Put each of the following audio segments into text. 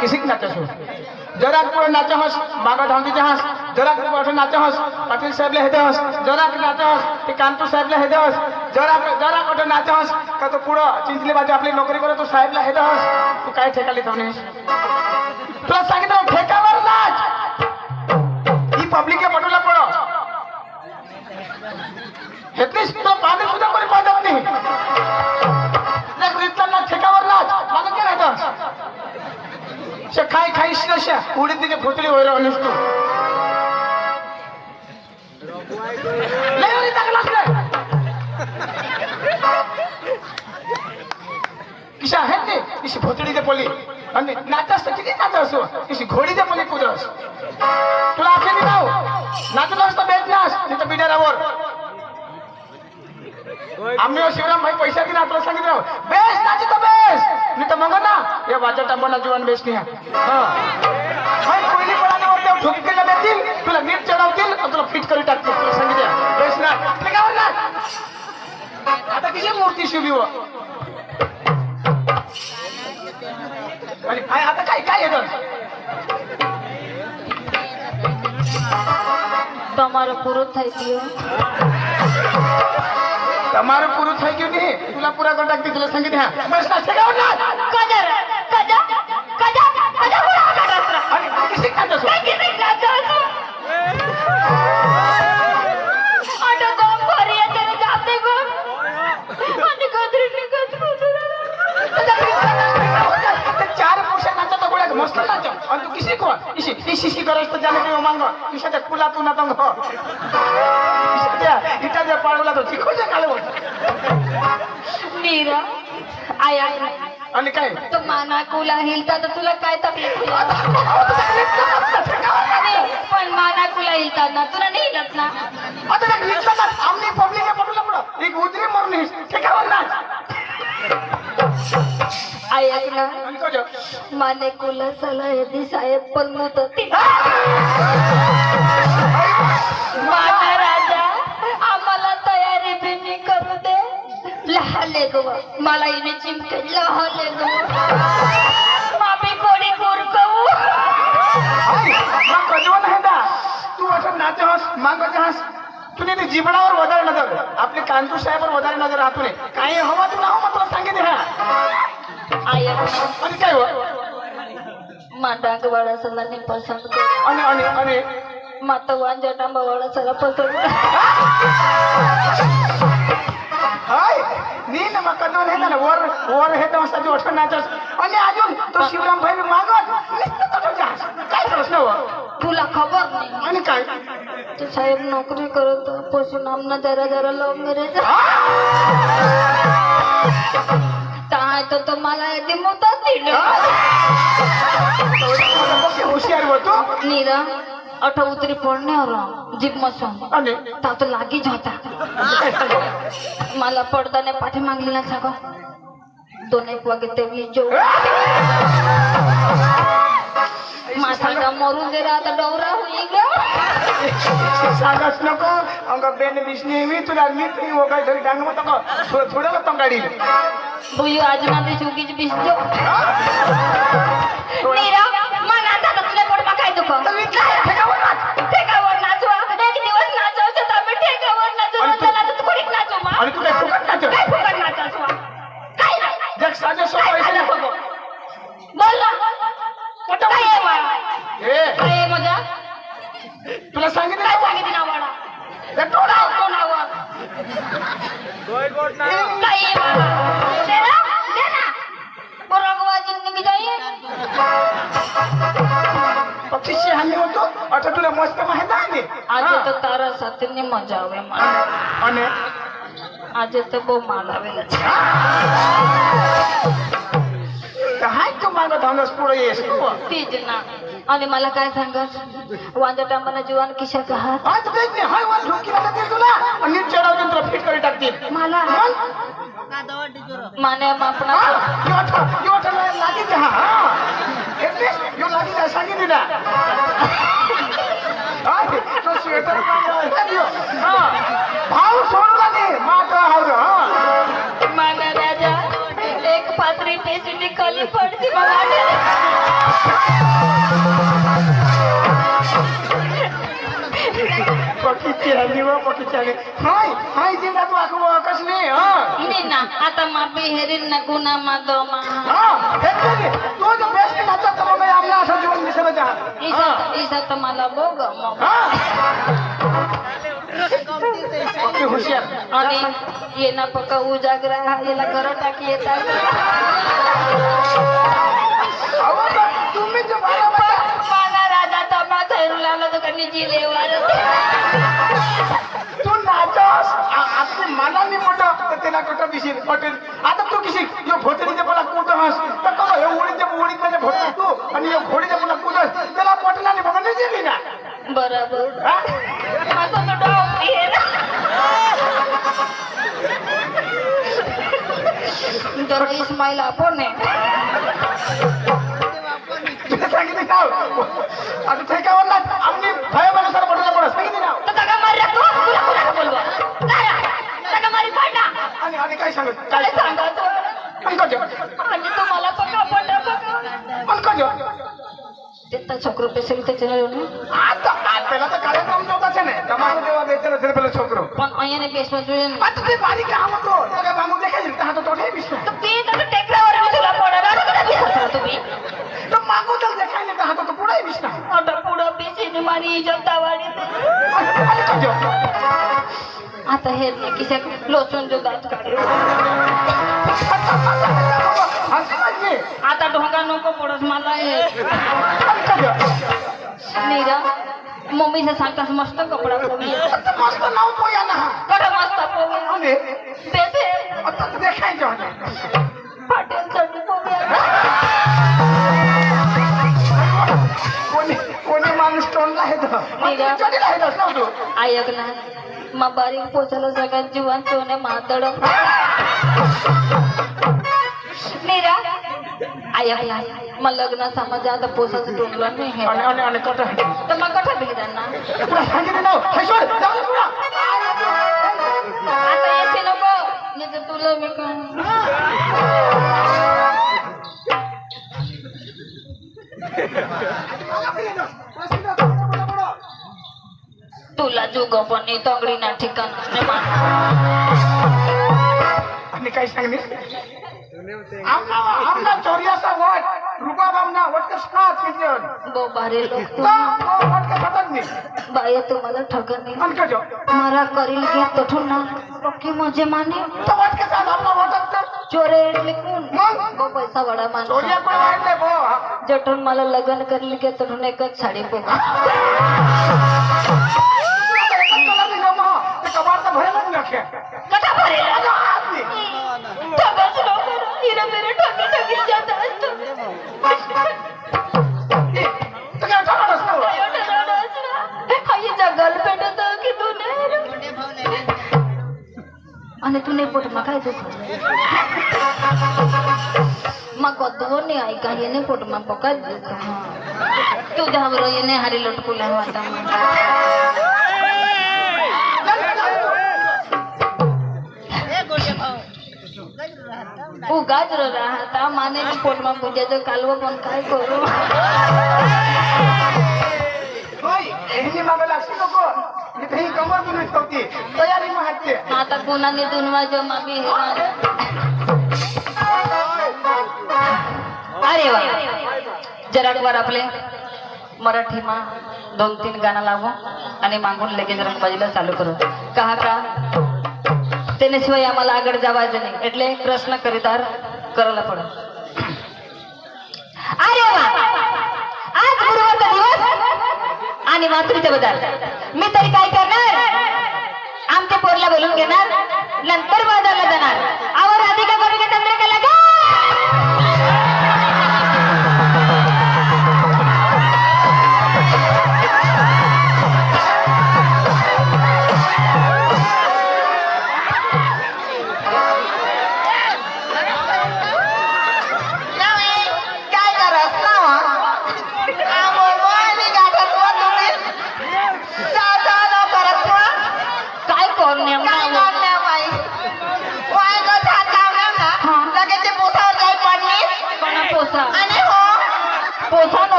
किसी नाचा छो जरा पूरा नाचा हस मागा धांदी जहास जरा पूरा नाचा हस पाटिल साहब ले हेदे हस जरा नाचा हस ते कांतू साहब ले हेदे हस जरा कोठे नाचा हस का तो पुढं चिंचली बाजू आपली नोकरी करतो साहेब ला हेदे हस तू काय ठेकाली थावणे तुला सांगितलं ठेकावर नाच ही पब्लिक के पटोला पडो हेतनीस तो पाणी सुद्धा कोणी पाजत नाही जर रितला ठेकावर नाच मागे काय राहतं शे काय खाईस नशा उडीत तिथे फुटली होईल नसतो लय टाकलास काय किशा आहेत ते किशी भोतडीचे पोली आणि नाचस तर किती नाच असो किशी घोडीचे पोली कुदरस तुला आखरी नाव नाचत असतं बेट नाच तिथं बिडारावर आम्ही शिवराम भाई पैसा की नाचला सांगितलं बेस नाचत बेस नाही तर मग ना या वाचा टांबना जीवन बेस नाही भाई कोयली पडाण्यावर ते ठोकीला देतील तुला नीट चढवतील आणि तुला फिट करून टाकतील तुला सांगितलं बेस नाच ठेकावर नाच आता किती मूर्ती शिवली व आणि आता काय काय येतं તમારો પૂરો થઈ ગયો તમારું પૂરું થઈ ગયું નહીં तुला पुरा कॉन्टॅक्ट तुला सांगितलं हा बस ना ठेकावर नाच કજા કજા કજા કજા પૂરા કાઢા आणि किसी नाचस किती नाचायचं आता गम भरी आहे त्याने जाते गो आणि गदरीने चार पुरुष नाचत गोळ्या मस्त नाच आणि तू किसी कोण इशी इशी करस तर जाने के मांग इशाच्या कुला तू ना तंग इशाच्या इटाच्या पाडूला तो चिखोच्या काळे होत नीरा आया आणि काय तो माना कुला हिलता तर तुला काय तकलीफ होईल पण माना कुला हिलताना तुला नाही हिलत ना आता एक लिखला ना आमने पब्लिक के पटुला पडो एक उतरी मरनी ठेकावर नाच ऐक ना आणि तो जो माने कुला सला यदि साहेब पण मुदती माना राजा आम्हाला तयारी बिनी करू दे लहाले गो मला इने चिमके लहाले गो मामी कोणी गुरकवू मग कजवा नाही दा तू असं नाचहस मागहस तुने ते जीवनावर वदार नजर आपले कांतू साहेबांवर वदार नजर राहतोय काय हवा तू ना हो तुला सांगितले हा ऐक आणि काय हो माटांग वाडा सला ने पसंद कर आणि आणि आणि माता वांजा टांबा वाडा सला पसंद हाय नी ना मग कजवा नाही ना वर वर हे तर मस्त जोठ नाचस आणि अजून तो शिवराम भाई मागत नुसतं तो जास काय प्रश्न हो तुला खबर नाही आणि काय ते साहेब नोकरी करत पासून आमना जरा जरा लव मॅरेज काय तो मला यदि मुदत दिली होशियार होतो नीरा अठ उतरी पडण्यावर जीप मसून आणि ता तो लागीच होता मला पडदाने पाठी मागली ना सगळं 2-1 वागे ते जो माथा मरून गेला आता डवरा होई ग सांगच नको अंग बेन बिसनी मी तुला मी तुम्ही वगाय धरी डांग मत थोडं तंगाडी बुयू आज ना ते चुकीच बिसतो नीरा मना आता तुला पडमा काय दुख ठेकावर नाचवा एक दिवस नाचवचं तर मी ठेकावर नाचू चला तर कोणीच नाचू मा आणि तू काय फुकट नाच काय फुकट नाचवा काय जग साजे सो पैसे नको बोल ना काय आहे मला ए काय आहे मजा तुला सांगितलं काय सांगितलं ना वाडा ए टोडा कोणावर काय आहे मला दे ना बरोबर जिंदगी जाई पक्षीशी हानी होतो आता तुला मस्त माहिती आहे आज तर तारा साथीने मजा आवे मला आणि आज तर बो मालावेला हाय तू मागत धावलंस पुढे येस तीज ना आणि मला काय सांगस वांजा टांबाना जीवन किशा का हात आज देख नाही हाय वर ढोकीला लागेल तुला आणि नीट चढवतील तुला फिट करून टाकतील मला माने मापना यो लागी जा हा यो लागी जा सांगितलं ना तो स्वेटर भाव सोडला नाही माता हाव माना राजा एक पात्री माई पेशंटी खाली पडते मला पकीची हल्ली व पकीची हल्ली हाय हाय जिंदा तू आखो कसली हा नाही ना आता मा बेहेरीन ना गुना मा दो मा हा हे तू जो बेस्ट नाचत मग आमना असं जीवन दिसलं जा इसा तर मला बघ मग ओके हुशार आणि ये ना पक्का उजागरा याला घर टाकी येतात तुम्ही जो बाळा माना राजा तमा थैरू लावला तो कनी जिलेवार तू नाचस आपली मनाने मोठा तर त्याला कुठं बिशील पटेल आता तू किशी यो भोटरीच्या मला कुठं हस तर कम हे ओळीच्या मध्ये भोटली तू आणि यो घोडीच्या मला कुठं त्याला पटलाने बघा नाही दिली ना बरोबर हा? माझं तो डॉग आहे ना जरा इस्माईल आपण तुला सांगितलं नाव आता ठेकावर ना आम्ही भय माणसाला पटला पडत सांगितलं नाव तो तगा मार रे तू तुला कोणाला बोलवा दारा तगा मारी पडला आणि काय सांगत काय सांगायचं पंकज आणि तुम्हाला पका पडला पका पंकज तेता छोकरो पेशल त्याच्या आता त्याला तर कार्यक्रम नव्हताच नाही तमाम जेव्हा द्यायचं नसेल पहिलं छोकरो पण અહીંયા બેસવા જોઈએ ને आता ते बारीक काम होतो त्याला बांगू देखायचं तर हात तोडे बिसला તો તે તો ટેકરાवर બી ચૂલા પડે રાડો કદા બેસા तुम्ही तर मागू तर देखायला तर हात तो पुढे बिसला आता पुढं बेसीने मारी इज्जत दावाडी आता हे नाही किसे लोचून जो दात काढे आता ढोंगा नको पडत मला हे नीरा मम्मीला सांगतास मस्त कपडा पोवी मस्त नाव तो या ना कडा मस्त पोवी आणि बेसे आता देखायचं होतं फाटेल चढली पोवी कोणी माणूस तोंडला आहे तर आहे असं तू ऐक ना मग बारीक पोचायला सगळ्यात जीवन चोने मातड नीरा ऐक मग लग्न समाज आता पोसाचं तोंडलं नाही हे आणि कट तर मग कठा बिघडांना तुला सांगितलं नाव हैश्वर जाऊ तुला आता येते नको नाही तर तुला मी तुला जुग पण तंगडी ना ठिकाण आणि काय सांगणे आमना चोरियाचा वट रुबाब आमना वट कसं किती बो बारे लोक वट का पतंग नाही बाय तुम्हाला ठगन नाही अनका जो मारा करील घे तठून ना पक्की मजे माने तो वट के साथ आमना वट तर चोरे એટલે कोण मग बो पैसा वडा माणूस चोरिया कोण वाटले बो जठून मला लग्न करील घे तठून एकच साडी पो कबाडचा भरेल नखे कथा भरेल ठगच लोक हिरा मेरे ठगी ठगी जात असतो तो काय ठरवलं असतं हाय जगल पेटत की तू आणि तू नाही पोट मग काय दुख मग दोन नाही ऐका ये नाही पोट मग पका दुख तू घाबर ये नाही हारी लटकुला आता गाजर राहता माने पोट मग पूजाचं कालव पण काय करू हे मागे लागशी नको इथे ही कमर बनवत होती तयारी महाते आता कोणाने दुनवा जो मागे अरे वा जरा आपले मराठीमा 2-3 गाणं लावू आणि मागून लगेच रंगबाजीला चालू करू कहा का त्याशिवाय आम्हाला आगड जावायचं नाही એટલે प्रश्न करीतार करायला पडत अरे वा आज गुरुवारचा दिवस आणि मातृत्व बद्दल मी तरी काय करणार आमच्या पोरला बोलून घेणार नंतर बाजारला जाणार आवर अधिका करून घे चंद्रकला गा काय करणे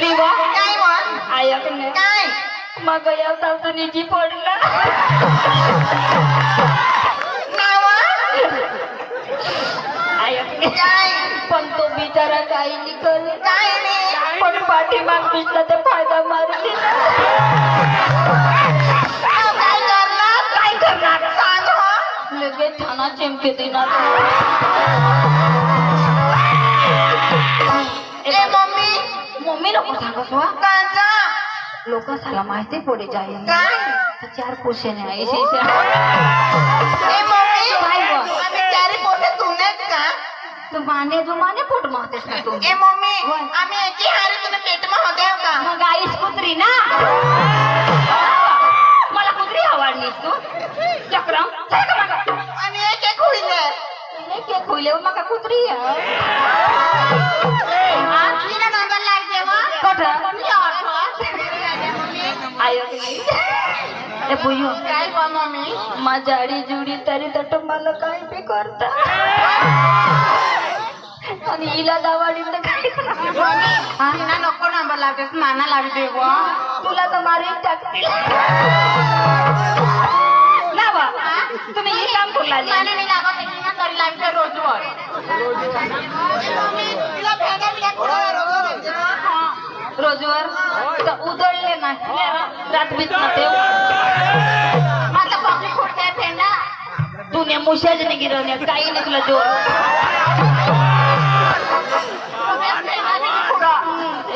लिवा काय मग आयकने काय मग या सासूनीची पडला नावा आयकने काय पण तो बिचारा काही निकल काय नाही पण पाठीमाग दिसला तर फायदा मारून दिला काय करणार सांग हो लगेच थाना चमके देणार ए मम्मी मम्मी नको सांगस वा कांचा लोक साला माहिती पडे जाईल काय तर 4 पोषणे आहे ऐसे ए मम्मी काय गं? आम्ही चारी पोटे तुनेच का तू माने जो माने पोट मारतेस ना तू ए मम्मी आम्ही एकी हारी तुला पेटमा होते हो का मग आईस कुत्री ना मला कुत्री आवडलीस तू चक्रम चल का मग आणि एक एक होईले के खोले मग कुत्री आज तिला नंबर लागते वा कोठा मी आठवा आयो ए बुयो काय बा मम्मी माझ्याडी जुडी तरी तट मला काय बी करता आणि हिला दावाडी तर काय करणार? तिला नको नंबर लागतेस नाना लागते वा तुला तर मारीन टाकतील ना बा तुम्ही हे काम करू लागले नाना मी लागत नाही ना तरी लागते रोजवर तिला भेगा बिया रोजवर तर उधळले नाही रात्रीत ना ते आता पॉकेट खोडते फेंडा तुने मुशाच नाही गिरवणे काही नाही तुला जोर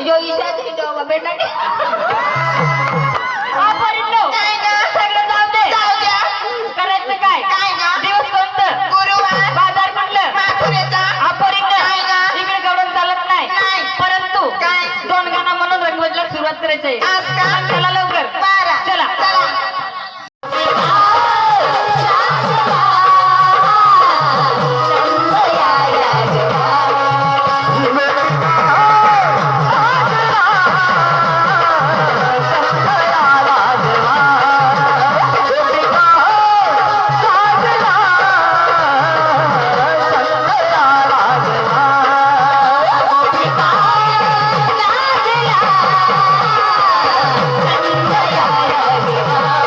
यो ईशाची डोबा बेटा काय गं? सगळं जाऊ दे जाऊ द्या करायचं काय काय गं? दिवस कोणतं गुरुवार बाजार कुठलं माथुरेचा काय गं? इकडे गवडून चालत नाही नाही. परंतु काय? 2 गाणं म्हणून रंगवजला सुरुवात करायचंय आज का? चला लवकर बारा चला Thank you.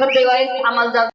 खरोखर देव आहेस आम्हाला जाऊ